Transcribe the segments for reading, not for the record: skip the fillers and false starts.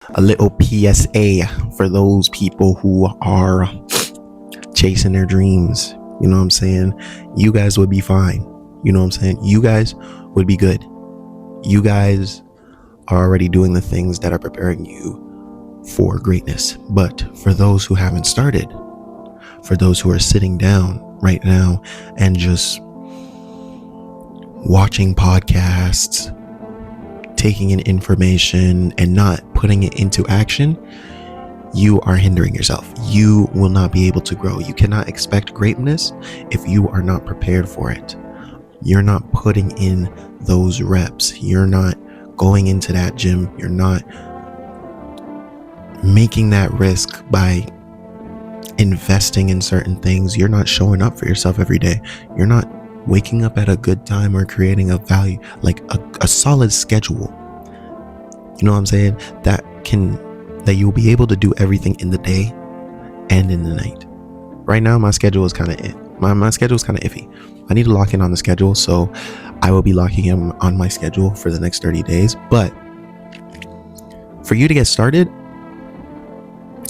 A little PSA for those people who are chasing their dreams. You know what I'm saying? You guys would be fine. You know what I'm saying? You guys would be good. You guys are already doing the things that are preparing you for greatness. But for those who haven't started, for those who are sitting down right now and just watching podcasts, taking in information and not putting it into action, you are hindering yourself. You will not be able to grow. You cannot expect greatness if you are not prepared for it. You're not putting in those reps. You're not going into that gym. You're not making that risk by investing in certain things. You're not showing up for yourself every day. You're not waking up at a good time or creating a value, like a solid schedule. You know what I'm saying? That you'll be able to do everything in the day and in the night. Right now, my schedule is kind of my schedule is kind of iffy. I need to lock in on the schedule, so I will be locking in on my schedule for the next 30 days. But for you to get started,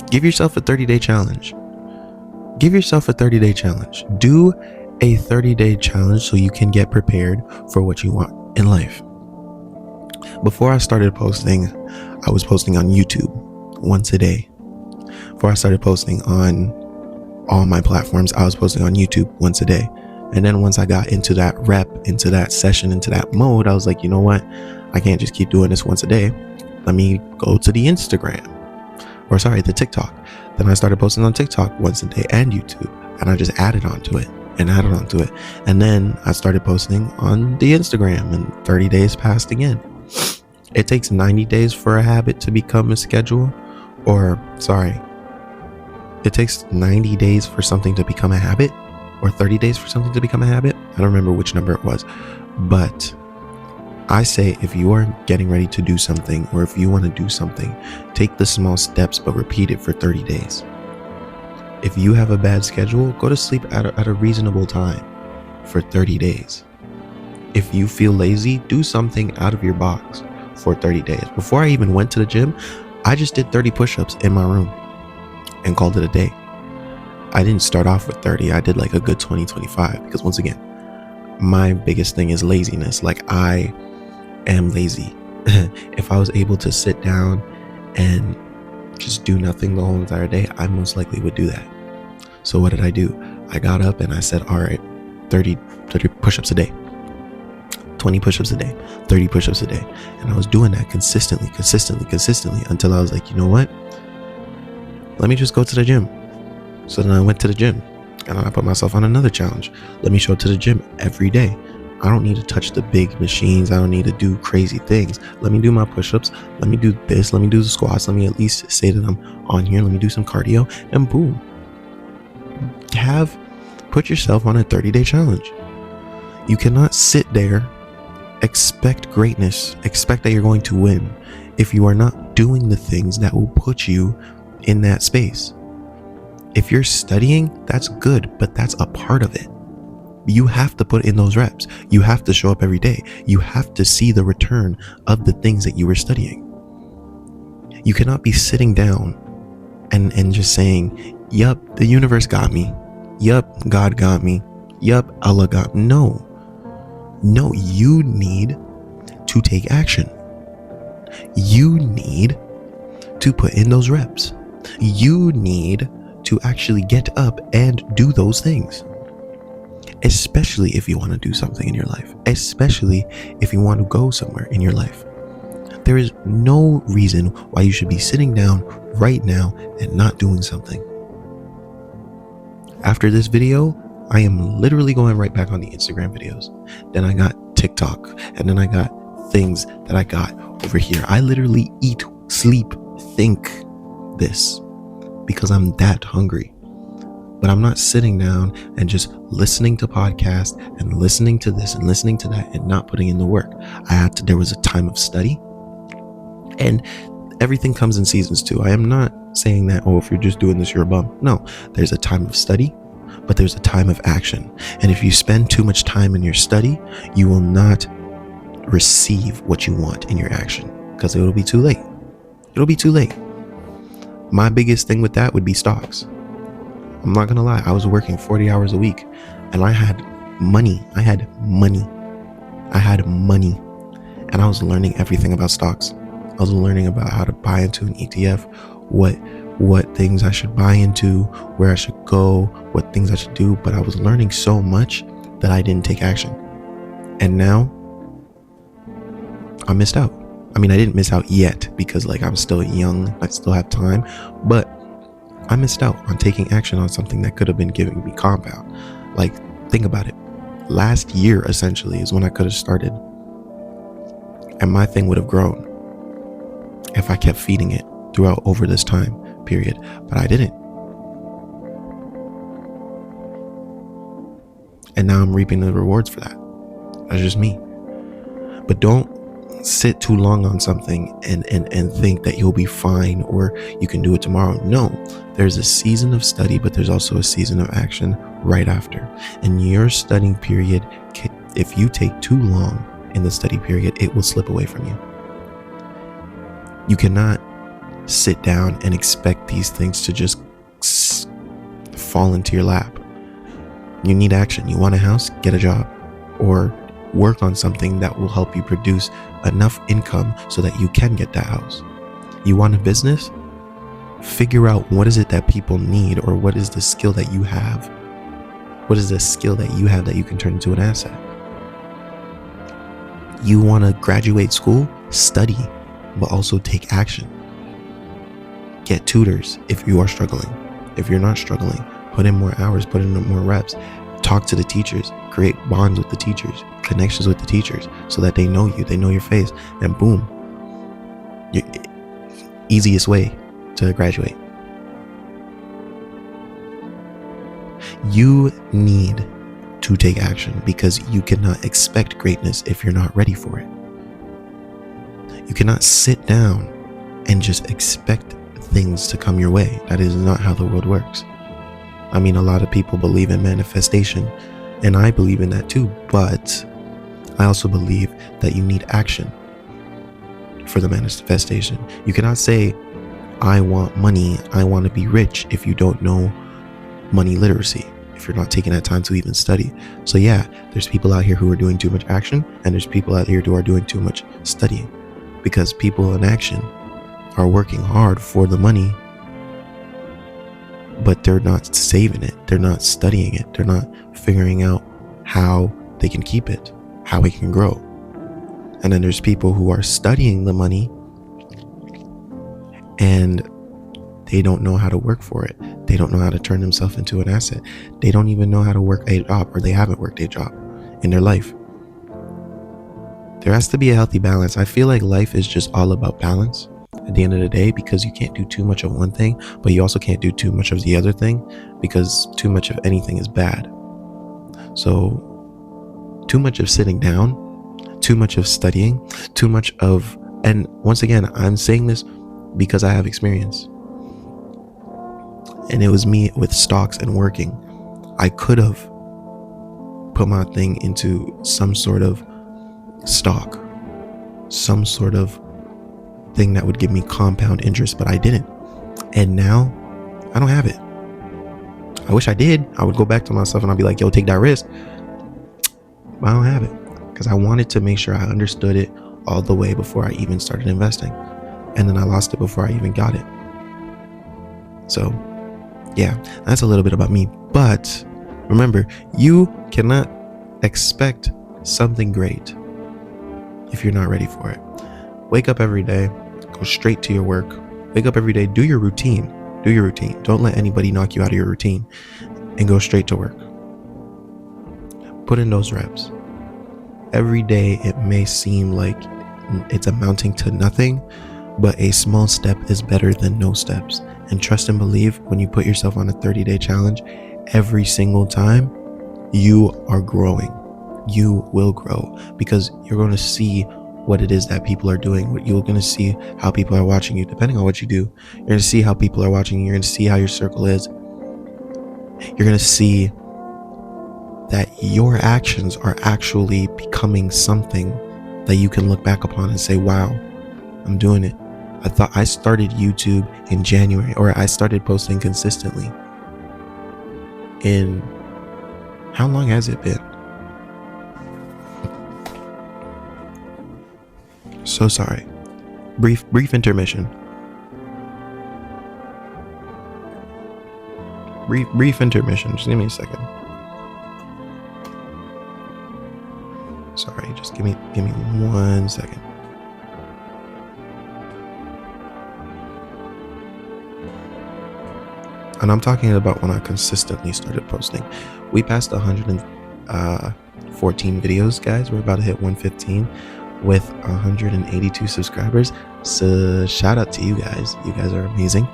give yourself a 30-day challenge. Give yourself a 30-day challenge. Do a 30-day challenge so you can get prepared for what you want in life. Before I started posting, I was posting on YouTube once a day. Before I started posting on all my platforms, I was posting on YouTube once a day. And then once I got into that rep, into that session, into that mode, I was like, you know what? I can't just keep doing this once a day. Let me go to the the TikTok. Then I started posting on TikTok once a day and YouTube. And I just added onto it. And then I started posting on the Instagram, and 30 days passed again. It takes 90 days for a habit to become a schedule. It takes 90 days for something to become a habit, or 30 days for something to become a habit. I don't remember which number it was. But I say, if you are getting ready to do something, or if you want to do something, take the small steps, but repeat it for 30 days. If you have a bad schedule, go to sleep at a reasonable time for 30 days. If you feel lazy, do something out of your box for 30 days. Before I even went to the gym, I just did 30 push-ups in my room and called it a day. I didn't start off with 30. I did like a good 20, 25, because once again, my biggest thing is laziness. Like, I am lazy. If I was able to sit down and just do nothing the whole entire day, I most likely would do that. So what did I do? I got up and I said, all right, 30 push-ups a day, 20 push-ups a day, 30 push-ups a day. And I was doing that consistently until I was like, you know what? Let me just go to the gym. So then I went to the gym and I put myself on another challenge. Let me show up to the gym every day. I don't need to touch the big machines. I don't need to do crazy things. Let me do my push-ups. Let me do this. Let me do the squats. Let me at least say that I'm on here. Let me do some cardio, and boom. Put yourself on a 30-day challenge. You cannot sit there, expect greatness, expect that you're going to win if you are not doing the things that will put you in that space. If you're studying, that's good, but that's a part of it. You have to put in those reps. You have to show up every day. You have to see the return of the things that you were studying. You cannot be sitting down and just saying, yup, the universe got me. Yup, God got me. Yup, Allah got me. No, you need to take action. You need to put in those reps. You need to actually get up and do those things. Especially if you want to do something in your life, especially if you want to go somewhere in your life. There is no reason why you should be sitting down right now and not doing something. After this video, I am literally going right back on the Instagram videos. Then I got TikTok, and then I got things that I got over here. I literally eat, sleep, think this because I'm that hungry. But I'm not sitting down and just listening to podcasts and listening to this and listening to that and not putting in the work. There was a time of study, and everything comes in seasons too. I am not saying that, if you're just doing this, you're a bum. No, there's a time of study, but there's a time of action. And if you spend too much time in your study, you will not receive what you want in your action, because it will be too late. it'll be too late. My biggest thing with that would be stocks. I'm not gonna lie, I was working 40 hours a week and I had money. And I was learning everything about stocks. I was learning about how to buy into an ETF, what things I should buy into, where I should go, what things I should do. But I was learning so much that I didn't take action. And now I missed out. I mean, I didn't miss out yet because like I'm still young, I still have time, but I missed out on taking action on something that could have been giving me compound. Like, think about it. Last year essentially is when I could have started, and my thing would have grown if I kept feeding it throughout over this time period, but I didn't. And now I'm reaping the rewards for that. That's just me. But don't sit too long on something and think that you'll be fine or you can do it tomorrow. No, there's a season of study, but there's also a season of action right after. And your studying period, if you take too long in the study period, it will slip away from you. You cannot sit down and expect these things to just fall into your lap. You need action. You want a house? Get a job. Or work on something that will help you produce enough income so that you can get that house. You want a business? Figure out what is it that people need, or what is the skill that you have. What is the skill that you have that you can turn into an asset? You want to graduate school? Study, but also take action. Get tutors if you are struggling. If you're not struggling, put in more hours, put in more reps. Talk to the teachers, create bonds with the teachers, connections with the teachers so that they know you, they know your face, and boom, your easiest way to graduate. You need to take action because you cannot expect greatness if you're not ready for it. You cannot sit down and just expect things to come your way. That is not how the world works. I mean, a lot of people believe in manifestation, and I believe in that too, but I also believe that you need action for the manifestation. You cannot say, I want money, I want to be rich, if you don't know money literacy, if you're not taking that time to even study. So yeah, there's people out here who are doing too much action, and there's people out here who are doing too much studying, because people in action are working hard for the money, but they're not saving it. They're not studying it. They're not figuring out how they can keep it, how it can grow. And then there's people who are studying the money and they don't know how to work for it. They don't know how to turn themselves into an asset. They don't even know how to work a job, or they haven't worked a job in their life. There has to be a healthy balance. I feel like life is just all about balance at the end of the day, because you can't do too much of one thing, but you also can't do too much of the other thing, because too much of anything is bad. So too much of sitting down, too much of studying, too much of, and once again, I'm saying this because I have experience. And it was me with stocks and working. I could have put my thing into some sort of stock, some sort of thing that would give me compound interest, but I didn't. And now I don't have it. I wish I did. I would go back to myself and I'd be like, yo, take that risk. But I don't have it because I wanted to make sure I understood it all the way before I even started investing. And then I lost it before I even got it. So yeah, that's a little bit about me. But remember, you cannot expect something great if you're not ready for it. Wake up every day, go straight to your work. Wake up every day, do your routine. Do your routine. Don't let anybody knock you out of your routine, and go straight to work. Put in those reps. Every day it may seem like it's amounting to nothing, but a small step is better than no steps. And trust and believe, when you put yourself on a 30-day challenge, every single time you are growing. You will grow because you're going to see what it is that people are doing. You're going to see how people are watching you, depending on what you do. You're going to see how people are watching you. You're going to see how your circle is. You're going to see that your actions are actually becoming something that you can look back upon and say, wow, I'm doing it. I thought I started YouTube in January, or I started posting consistently in, how long has it been? So sorry. Brief intermission. Brief intermission. Just give me a second. Sorry, just give me 1 second. And I'm talking about when I consistently started posting. We passed 114 videos, guys. We're about to hit 115 with 182 subscribers. So shout out to you guys. You guys are amazing.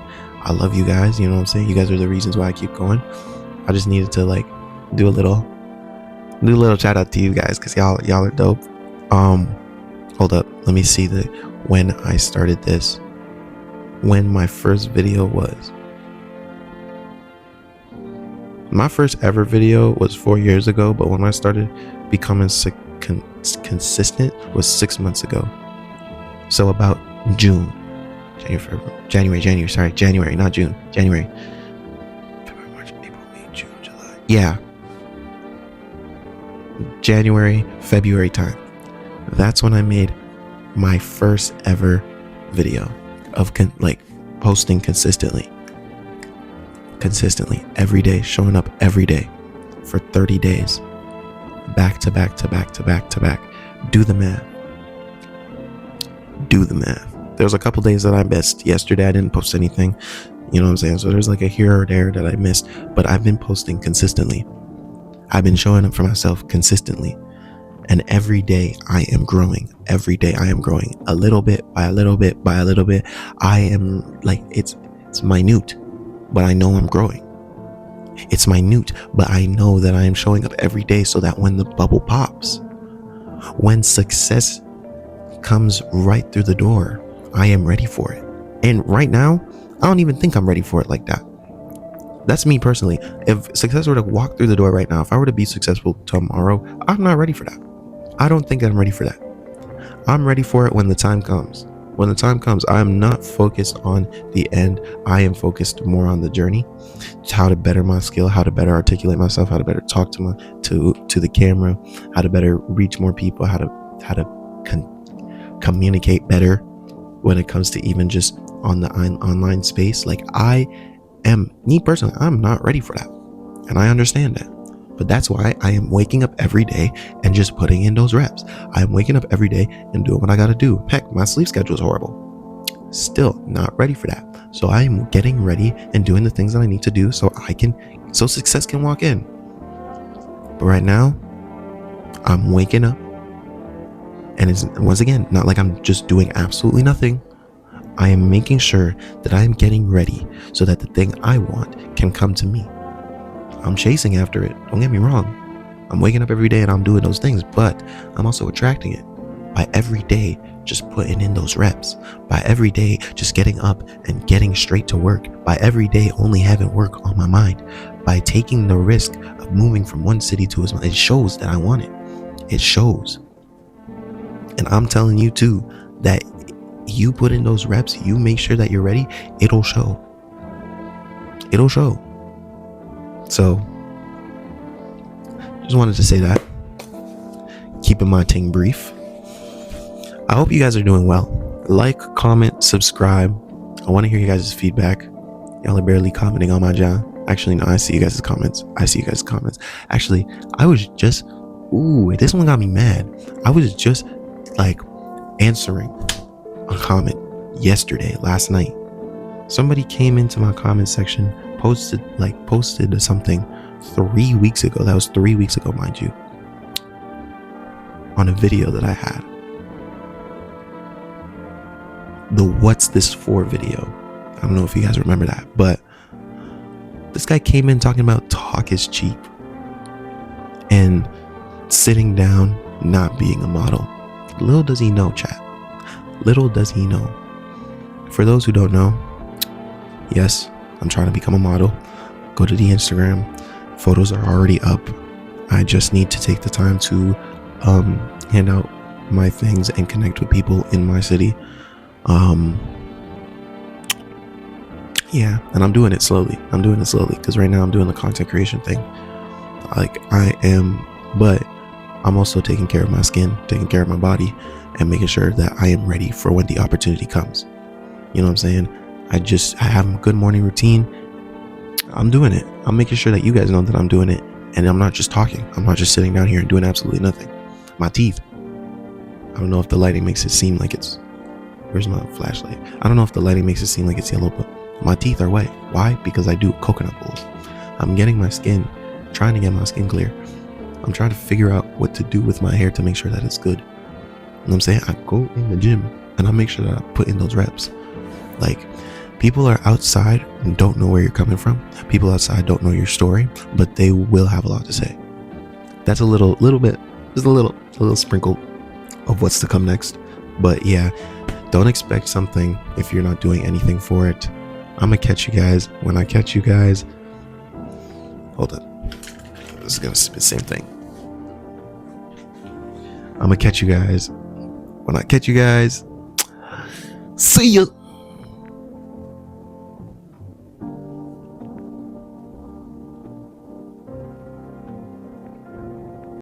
I love you guys. You know what I'm saying? You guys are the reasons why I keep going. I just needed to like do a little shout out to you guys because y'all are dope. Hold up. Let me see when I started this. When my first video was. My first ever video was 4 years ago, but when I started becoming consistent was 6 months ago. So about January, not June, January, February, March, April, May, June, July. Yeah. January, February time. That's when I made my first ever video of posting consistently every day, showing up every day for 30 days, back to back. Do the math. There was a couple days that I missed. Yesterday I didn't post anything, you know what I'm saying? So there's like a here or there that I missed, but I've been posting consistently. I've been showing up for myself consistently, and every day I am growing. Every day I am growing a little bit by a little bit. I am like, it's minute, but I know I'm growing. It's minute, but I know that I am showing up every day so that when the bubble pops, when success comes right through the door, I am ready for it. And right now, I don't even think I'm ready for it like that. That's me personally. If success were to walk through the door right now, if I were to be successful tomorrow, I'm not ready for that. I don't think I'm ready for that. I'm ready for it when the time comes. When the time comes, I am not focused on the end. I am focused more on the journey, how to better my skill, how to better articulate myself, how to better talk to the camera, how to better reach more people, how to communicate better when it comes to even just on the online space. Like me personally, I'm not ready for that. And I understand that. But that's why I am waking up every day and just putting in those reps. I am waking up every day and doing what I got to do. Heck, my sleep schedule is horrible. Still not ready for that. So I am getting ready and doing the things that I need to do so success can walk in. But right now, I'm waking up, and it's once again not like I'm just doing absolutely nothing. I am making sure that I am getting ready so that the thing I want can come to me. I'm chasing after it. Don't get me wrong. I'm waking up every day and I'm doing those things, but I'm also attracting it by every day just putting in those reps, by every day just getting up and getting straight to work, by every day only having work on my mind, by taking the risk of moving from one city to another. It shows that I want it. It shows. And I'm telling you too, that you put in those reps, you make sure that you're ready, it'll show. It'll show. So, just wanted to say that. Keeping my thing brief. I hope you guys are doing well. Like, comment, subscribe. I want to hear you guys' feedback. Y'all are barely commenting on my job. Actually, no, I see you guys' comments. Actually, I was just, this one got me mad. I was just like answering a comment last night. Somebody came into my comment section, posted something 3 weeks ago. That was 3 weeks ago, mind you, on a video that I had. The "What's This For" video. I don't know if you guys remember that, but this guy came in talking about talk is cheap and sitting down, not being a model. Little does he know, chat. Little does he know. For those who don't know, yes, I'm trying to become a model. Go to the Instagram. Photos are already up. I just need to take the time to hand out my things and connect with people in my city. Yeah, and I'm doing it slowly. Because right now I'm doing the content creation thing. Like I am, but I'm also taking care of my skin, taking care of my body, and making sure that I am ready for when the opportunity comes. You know what I'm saying? I have a good morning routine. I'm doing it. I'm making sure that you guys know that I'm doing it, and I'm not just talking. I'm not just sitting down here and doing absolutely nothing. My teeth. I don't know if the lighting makes it seem like it's. Where's my flashlight? I don't know if the lighting makes it seem like it's yellow, but my teeth are white. Why? Because I do coconut bowls. I'm getting my skin, trying to get my skin clear. I'm trying to figure out what to do with my hair to make sure that it's good. You know what I'm saying? I go in the gym and I make sure that I put in those reps. Like, people are outside and don't know where you're coming from. People outside don't know your story, but they will have a lot to say. That's a little bit, just a little sprinkle of what's to come next. But yeah, don't expect something if you're not doing anything for it. I'm gonna catch you guys when I catch you guys. Hold on. This is gonna be the same thing. I'm gonna catch you guys when I catch you guys. See ya.